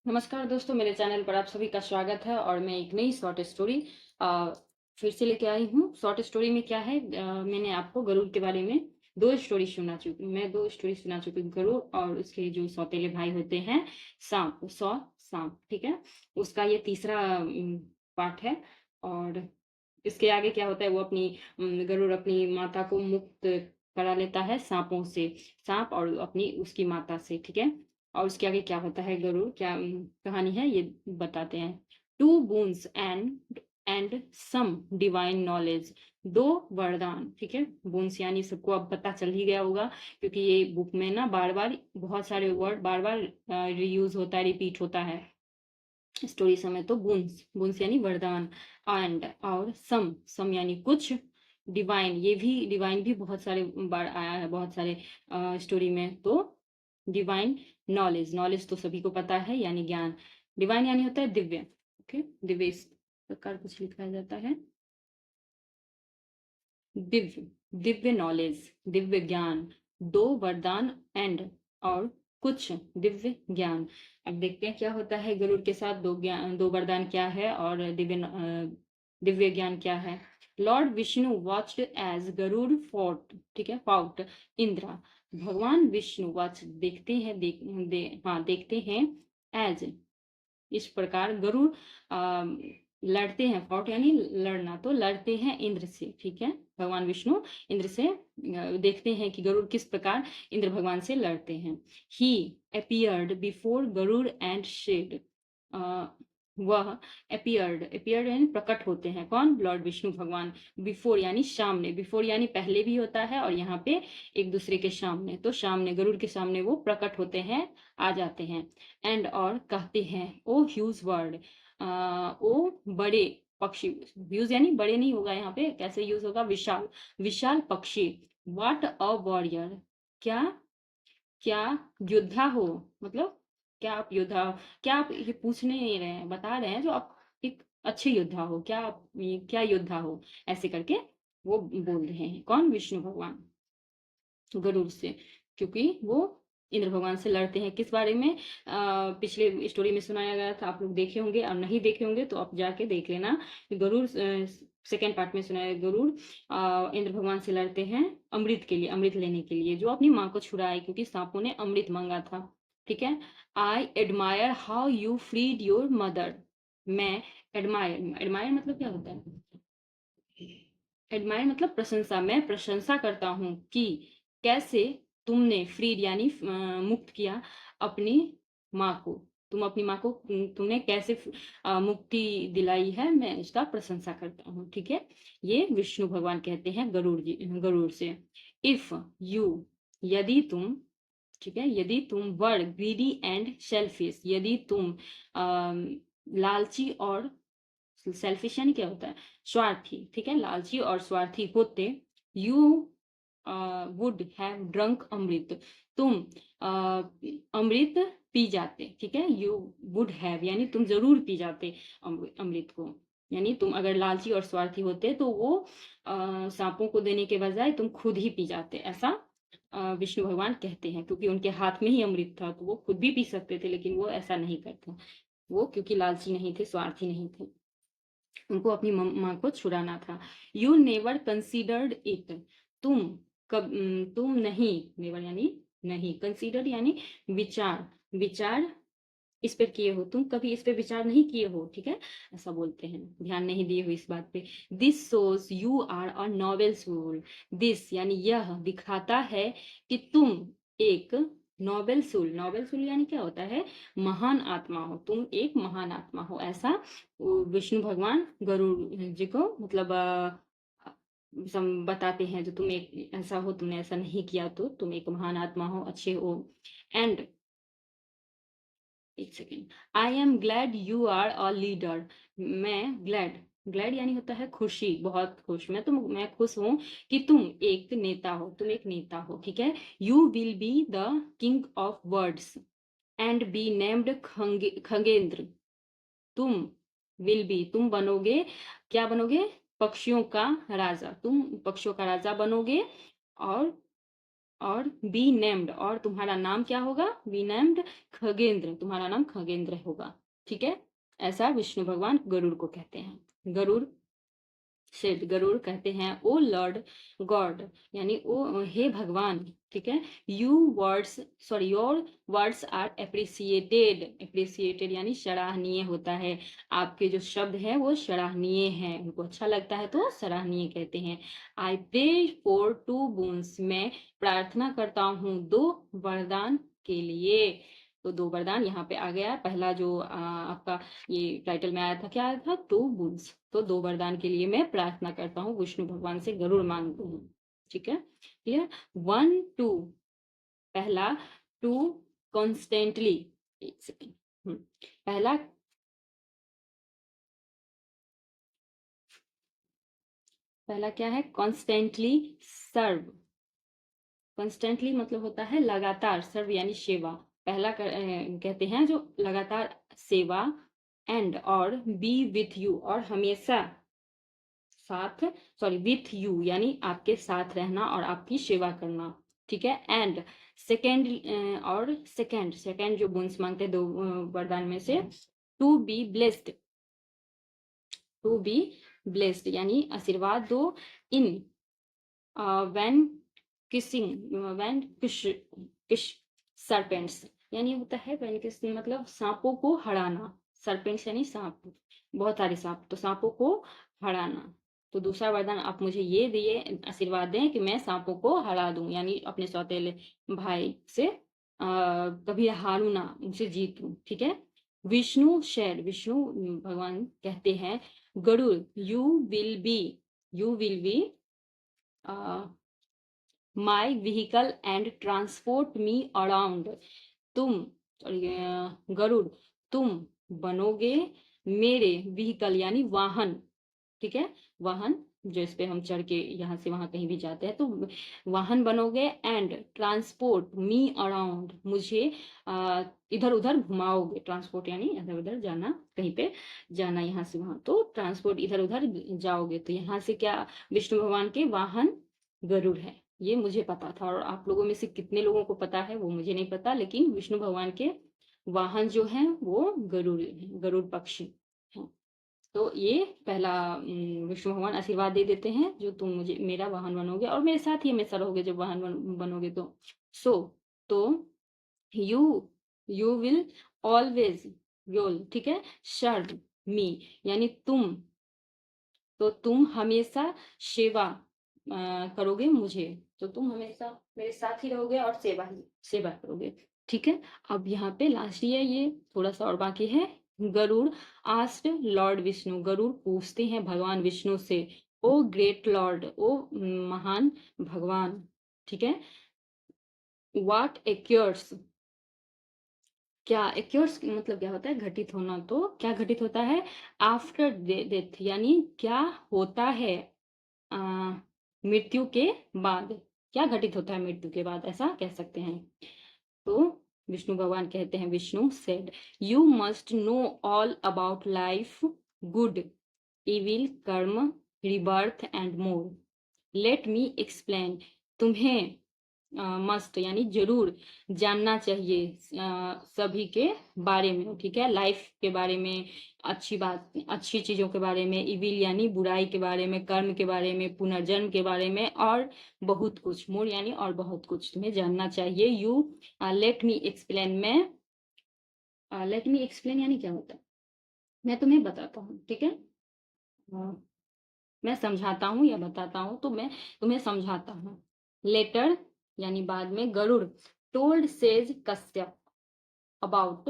नमस्कार दोस्तों, मेरे चैनल पर आप सभी का स्वागत है और मैं एक नई शॉर्ट स्टोरी अ, फिर से लेके आई हूँ। शॉर्ट स्टोरी में क्या है, मैंने आपको गरुड़ के बारे में 2 स्टोरी सुना चुकी हूँ। मैं 2 स्टोरी सुना चुकी हूँ, गरुड़ और उसके जो सौतेले भाई होते हैं, साँप, ठीक है? उसका ये तीसरा पार्ट है। और इसके आगे क्या होता है, वो गरुड़ अपनी माता को मुक्त करा लेता है साँपों से, साँप और अपनी उसकी माता से, ठीक है? और उसके आगे क्या होता है, गरुड़ क्या कहानी है ये बताते हैं। Two boons and some divine knowledge, 2 वरदान, ठीक है? बूंस यानी सबको अब पता चल ही गया होगा, क्योंकि ये बुक में ना बार-बार बहुत सारे वर्ड बार-बार रीयूज़ होता है, रिपीट होता है। स्टोरी समय तो बूंस बूंस यानी वरदान, एंड और सम यानी कुछ, डिवाइन ये भी डिवाइन भी बहुत सारे बार आया है, बहुत सारे स्टोरी में। तो डिवाइन नॉलेज, नॉलेज तो सभी को पता है यानी ज्ञान। डिवाइन यानी होता है दिव्य, ओके? दिव्य इस प्रकार कुछ लिखा जाता है, दिव्य, दिव्य नॉलेज, दिव्य ज्ञान, 2 वरदान एंड और कुछ दिव्य ज्ञान। अब देखते हैं क्या होता है गरुड़ के साथ, 2 वरदान क्या है और दिव्य ज्ञान क्या है। Lord Vishnu watched as Garuda fought, ठीक है? फाउट इंद्रा। भगवान विष्णु वॉच देखते हैं, देखते हैं एज इस प्रकार गरुड़ लड़ते हैं, फॉट यानी लड़ना, तो लड़ते हैं इंद्र से, ठीक है? भगवान विष्णु इंद्र से देखते हैं कि गरुड़ किस प्रकार इंद्र भगवान से लड़ते हैं। He appeared before Garuda and said, वह अपीयर्ड यानी प्रकट होते हैं, कौन? लॉर्ड विष्णु भगवान। बिफोर यानी सामने, बिफोर यानी पहले भी होता है और यहाँ पे एक दूसरे के सामने, तो सामने गरुड़ के सामने वो प्रकट होते हैं, आ जाते हैं। एंड और कहते हैं, ओ ह्यूज वर्ड, ओ बड़े पक्षी, ह्यूज यानी बड़े नहीं होगा यहाँ पे, कैसे यूज होगा, विशाल, विशाल पक्षी। व्हाट अ वॉरियर, क्या क्या योद्धा हो, मतलब क्या आप योद्धा, क्या आप ये पूछने नहीं रहे हैं, बता रहे हैं जो आप एक अच्छे योद्धा हो, क्या आप क्या योद्धा हो, ऐसे करके वो बोल रहे हैं, कौन? विष्णु भगवान गरुड़ से, क्योंकि वो इंद्र भगवान से लड़ते हैं। किस बारे में? पिछले स्टोरी में सुनाया गया था, आप लोग देखे होंगे, और नहीं देखे होंगे तो आप जाके देख लेना। गरुड़ सेकेंड पार्ट में सुनाया, गरुड़ इंद्र भगवान से लड़ते हैं अमृत के लिए, अमृत लेने के लिए, जो अपनी माँ को छुड़ाए, क्योंकि सांपों ने अमृत मांगा था, ठीक है? I admire how you freed your mother, मैं एडमायर, एडमायर मतलब क्या होता है? एडमायर मतलब प्रशंसा, मैं प्रशंसा करता हूँ कि कैसे तुमने फ्रीड यानी मुक्त किया अपनी माँ को, तुम अपनी माँ को तुमने कैसे मुक्ति दिलाई है, मैं उसका प्रशंसा करता हूँ, ठीक है? ये विष्णु भगवान कहते हैं गरुड़ से। इफ यू, यदि तुम, ठीक है? यदि तुम वर ग्रीडी एंड सेल्फिश, यदि तुम लालची और सेल्फिश यानी क्या होता है? स्वार्थी, ठीक है? लालची और स्वार्थी होते, यू वुड हैव ड्रंक अमृत, तुम अमृत पी जाते, ठीक है? यू वुड हैव यानी तुम जरूर पी जाते अमृत को, यानी तुम अगर लालची और स्वार्थी होते तो वो सांपों को देने के बजाय तुम खुद ही पी जाते, ऐसा विष्णु भगवान कहते हैं, क्योंकि उनके हाथ में ही अमृत था तो वो खुद भी पी सकते थे, लेकिन वो ऐसा नहीं करते, वो क्योंकि लालची नहीं थे, स्वार्थी नहीं थे, उनको अपनी माँ को छुड़ाना था। यू नेवर कंसिडर्ड इट, तुम तुम नहीं, नेवर यानी नहीं, कंसिडर्ड यानी विचार, विचार इस पर किए हो, तुम कभी इस पे विचार नहीं किए हो, ठीक है? ऐसा बोलते हैं, ध्यान नहीं दिए हो इस बात पे। This shows you are a noble soul, this यानी यह दिखाता है कि तुम एक नोबेल सोल, नोबेल सोल यानी क्या होता है? महान आत्मा हो, तुम एक महान आत्मा हो, ऐसा विष्णु भगवान गरुड़ जी को मतलब बताते हैं, जो तुम एक ऐसा हो, तुमने ऐसा नहीं किया तो तुम एक महान आत्मा हो, अच्छे हो। एंड एक second, I am glad you are a leader, मैं ग्लैड, ग्लैड यानी होता है खुशी, बहुत खुश, मैं खुश हूं कि तुम एक नेता हो, तुम एक नेता हो, ठीक है? You will be the king of words and be named Khagendra, तुम विल बी तुम बनोगे, क्या बनोगे? पक्षियों का राजा, तुम पक्षियों का राजा बनोगे, और और बी नेम्ड, और तुम्हारा नाम क्या होगा, बी नेम्ड खगेंद्र, तुम्हारा नाम खगेंद्र होगा। ठीक है, ऐसा विष्णु भगवान गरुड़ को कहते हैं। गरुड़ सेड, गरुड़ कहते हैं ओ लॉर्ड गॉड, यानी ओ हे भगवान। ठीक है, your words are appreciated, appreciated यानी सराहनीय होता है, आपके जो शब्द है वो सराहनीय है, उनको अच्छा लगता है तो सराहनीय कहते हैं। आई प्रे फॉर 2 boons, मैं प्रार्थना करता हूँ 2 वरदान के लिए। तो 2 वरदान यहाँ पे आ गया। पहला जो आपका ये टाइटल में आया था, क्या आया था, 2 boons। तो 2 वरदान के लिए मैं प्रार्थना करता हूँ, विष्णु भगवान से गरुड़ मांगती हूँ। ठीक है, क्लियर। 1 2, पहला 2 कॉन्स्टेंटली, एक सेकेंड, पहला पहला क्या है, कॉन्स्टेंटली सर्व। कॉन्स्टेंटली मतलब होता है लगातार, सर्व यानी सेवा। पहला कहते हैं जो लगातार सेवा, एंड और बी विथ यू, और हमेशा साथ, सॉरी विथ यू यानी आपके साथ रहना और आपकी सेवा करना। ठीक है, एंड सेकेंड, और सेकेंड, सेकेंड जो गुन्स मांगते हैं 2 वरदान में से, to be blessed, to be blessed यानी आशीर्वाद दो, in when kissing, when kiss serpents, यानी होता है व्हेन किसिंग मतलब सांपों को हराना, सरपेंट्स यानी सांप, बहुत सारे सांप, तो सांपों को हराना। तो दूसरा वरदान आप मुझे ये दिए, आशीर्वाद दें कि मैं सांपों को हरा दूं, यानी अपने सौतेले भाई से कभी हारू ना, उनसे जीतूं। ठीक है, विष्णु शेर, विष्णु भगवान कहते हैं Garuda, you will be my vehicle and transport me around, तुम, गरुड़, तुम बनोगे मेरे व्हीकल यानी वाहन। ठीक है, वाहन जो इस पे हम चढ़ के यहाँ से वहां कहीं भी जाते हैं, तो वाहन बनोगे, एंड ट्रांसपोर्ट मी अराउंड, मुझे इधर उधर घुमाओगे, ट्रांसपोर्ट यानी इधर उधर जाना, कहीं पे जाना यहाँ से वहां, तो ट्रांसपोर्ट इधर उधर जाओगे। तो यहाँ से क्या, विष्णु भगवान के वाहन गरुड़ है, ये मुझे पता था, और आप लोगों में से कितने लोगों को पता है वो मुझे नहीं पता, लेकिन विष्णु भगवान के वाहन जो हैं वो गरुड़, गरुड़ पक्षी हैं। तो ये पहला विष्णु भगवान आशीर्वाद दे देते हैं, जो तुम मुझे मेरा वाहन बनोगे और मेरे साथ ही हमेशा रहोगे जब वाहन बनोगे तो। सो तो you you will always, you'll, ठीक है, सर्व मी यानी तुम, तो तुम हमेशा सेवा करोगे मुझे, तो तुम हमेशा मेरे साथ ही रहोगे और सेवा करोगे। ठीक है, अब यहाँ पे लास्ट ही है ये, थोड़ा सा और बाकी है। गरुड़ आस्क्ड लॉर्ड विष्णु, गरुड़ पूछते हैं भगवान विष्णु से, ओ ग्रेट लॉर्ड, ओ महान भगवान। ठीक है, व्हाट एक्योर्स, क्या एक्योर्स मतलब क्या होता है, घटित होना, तो क्या घटित होता है, आफ्टर डेथ यानी क्या होता है आ, मृत्यु के बाद, क्या घटित होता है मृत्यु के बाद, ऐसा कह सकते हैं। तो विष्णु भगवान कहते हैं, Vishnu said, you must know all about life, good evil karma, rebirth and more, let me explain, तुम्हें मस्ट यानी जरूर जानना चाहिए सभी के बारे में। ठीक है, लाइफ के बारे में, अच्छी बात, अच्छी चीजों के बारे में, इविल यानी बुराई के बारे में, कर्म के बारे में, पुनर्जन्म के बारे में, और बहुत कुछ, मोर यानी और बहुत कुछ तुम्हें जानना चाहिए। यू लेट मी एक्सप्लेन, मैं लेट मी एक्सप्लेन यानी क्या होता है, मैं तुम्हें बताता हूँ। ठीक है, मैं समझाता हूँ या बताता हूँ, तो मैं तुम्हें समझाता हूँ। लेटर यानी बाद में, Garuda told sage Kashyap about,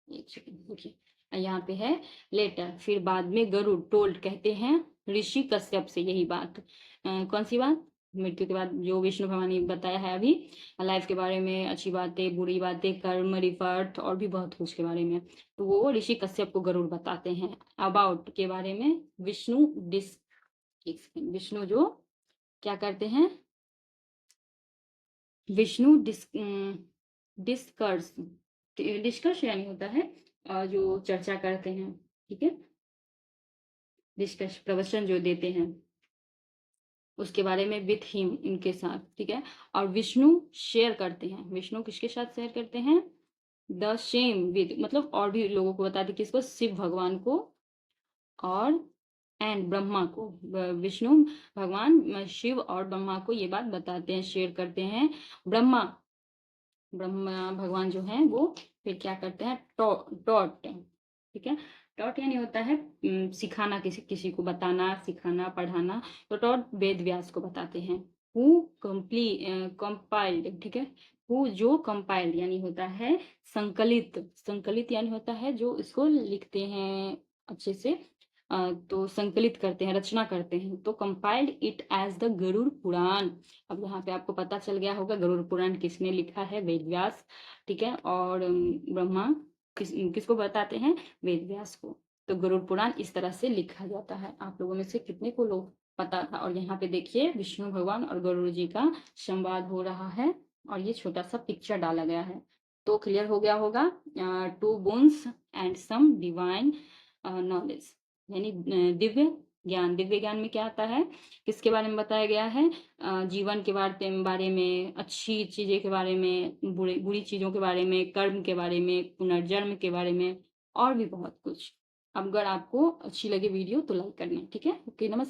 एक सेकेंड देखिए, यहाँ पे है लेटर, फिर बाद में गरुड़ टोल्ड कहते हैं ऋषि कश्यप से यही बात, कौन सी बात, मृत्यु के बाद जो विष्णु भगवान ने बताया है अभी, लाइफ के बारे में, अच्छी बातें बुरी बातें, कर्म रिवर्थ और भी बहुत कुछ के बारे में, तो वो ऋषि कश्यप को गरुड़ बताते हैं। अबाउट के बारे में विष्णु विष्णु जो क्या करते हैं, विष्णु डिस्कर्स, डिस्कर्स यानी होता है जो चर्चा करते हैं। ठीक है, डिस्कस प्रवचन जो देते हैं, उसके बारे में विथ हिम, इनके साथ, ठीक है। और विष्णु शेयर करते हैं, विष्णु किसके साथ शेयर करते हैं? द सेम विद, मतलब और भी लोगों को बताते, किसको? शिव भगवान को और एंड ब्रह्मा को। विष्णु भगवान शिव और ब्रह्मा को ये बात बताते हैं, शेयर करते हैं। ब्रह्मा ब्रह्मा भगवान जो है वो फिर क्या करते हैं? टॉट, ठीक है। टॉट यानी होता है सिखाना, किसी किसी को बताना, सिखाना, पढ़ाना। तो टॉट वेद व्यास को बताते हैं। हु कंपाइल्ड, ठीक है। हु जो कंपाइल्ड यानी होता है संकलित, संकलित यानी होता है जो इसको लिखते हैं अच्छे से, तो संकलित करते हैं, रचना करते हैं। तो compiled it as the Garuda Purana. अब यहाँ पे आपको पता चल गया होगा गरुड़ पुराण किसने लिखा है? वेद व्यास, ठीक है। और ब्रह्मा किसको बताते हैं? वेद व्यास को। तो गरुड़ पुराण इस तरह से लिखा जाता है। आप लोगों में से कितने को लोग पता था? और यहाँ पे देखिए विष्णु भगवान और गरुड़ जी का संवाद हो रहा है, और ये छोटा सा पिक्चर डाला गया है। तो क्लियर हो गया होगा। Two boons and some divine knowledge, यानी दिव्य ज्ञान। दिव्य ज्ञान में क्या आता है? किसके बारे में बताया गया है? जीवन के बारे में, अच्छी चीजें के बारे में, बुरी चीजों के बारे में, कर्म के बारे में, पुनर्जन्म के बारे में, और भी बहुत कुछ। अगर आपको अच्छी लगे वीडियो तो लाइक करना, ठीक है। ओके, नमस्कार।